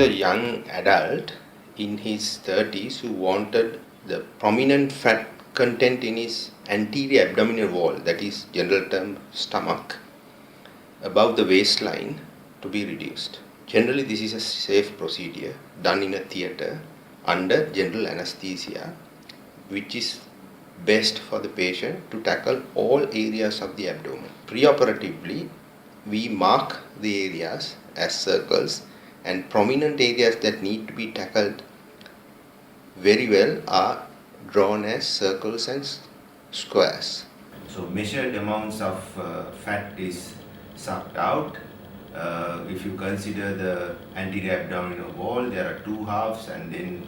a young adult in his 30s who wanted the prominent fat content in his anterior abdominal wall, that is general term stomach, above the waistline to be reduced. Generally, this is a safe procedure done in a theatre under general anesthesia, which is best for the patient to tackle all areas of the abdomen. Preoperatively, we mark the areas as circles, and prominent areas that need to be tackled very well are drawn as circles and squares. So measured amounts of fat is sucked out. If you consider the anterior abdominal wall, there are two halves and then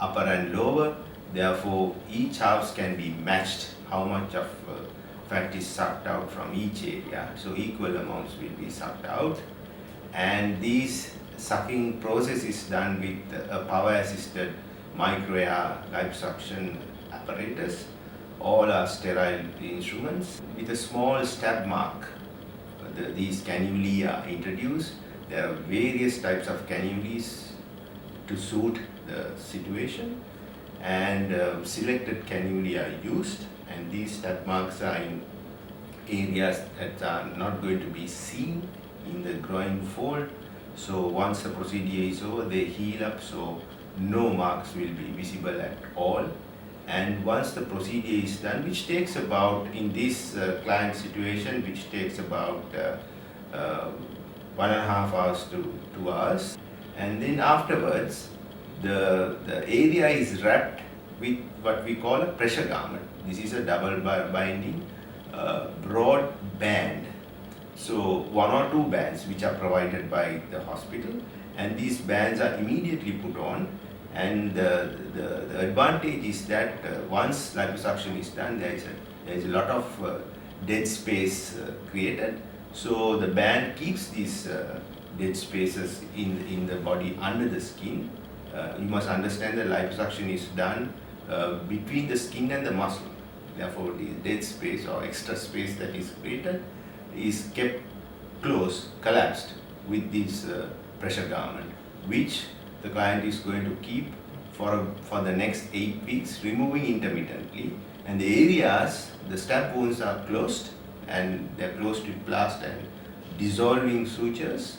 upper and lower. Therefore, each halves can be matched how much of fat is sucked out from each area. So equal amounts will be sucked out. And this sucking process is done with a power-assisted micro-air liposuction apparatus. All are sterile instruments. With a small stab mark, these cannulae are introduced. There are various types of cannulas to suit the situation, and selected cannulae are used, and these stab marks are in areas that are not going to be seen in the groin fold. So once the procedure is over, they heal up, so no marks will be visible at all. And once the procedure is done, which takes about, in this client situation, which takes about 1.5 hours to 2 hours, and then afterwards the area is wrapped with what we call a pressure garment. This is a double binding broad band. So 1 or 2 bands which are provided by the hospital, and these bands are immediately put on. And the advantage is that once liposuction is done, there is a lot of dead space created. So the band keeps these dead spaces in the body under the skin. You must understand that liposuction is done between the skin and the muscle. Therefore, the dead space or extra space that is created is kept close, collapsed with this pressure garment, which the client is going to keep for the next 8 weeks, removing intermittently. And the areas, the stab wounds are closed, and they are closed with plast and dissolving sutures,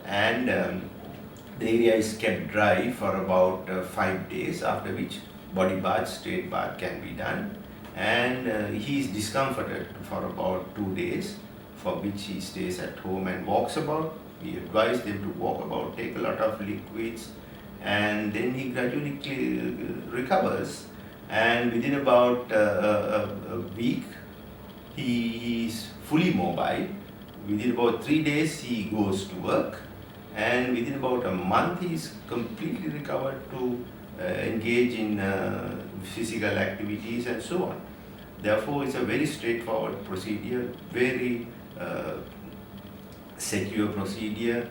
and the area is kept dry for about 5 days, after which body bath, straight bath can be done. And he is discomforted for about 2 days, for which he stays at home and walks about. We advise them to walk about, take a lot of liquids, and then he gradually recovers. And within about a week, he is fully mobile. Within about 3 days, he goes to work, and within about a month, he is completely recovered to engage in physical activities and so on. Therefore, it's a very straightforward procedure, very secure procedure,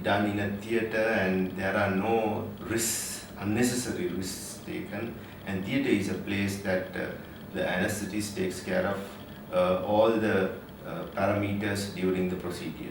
done in a theatre, and there are no risks, unnecessary risks taken. And theatre is a place that the anesthetist takes care of all the parameters during the procedure.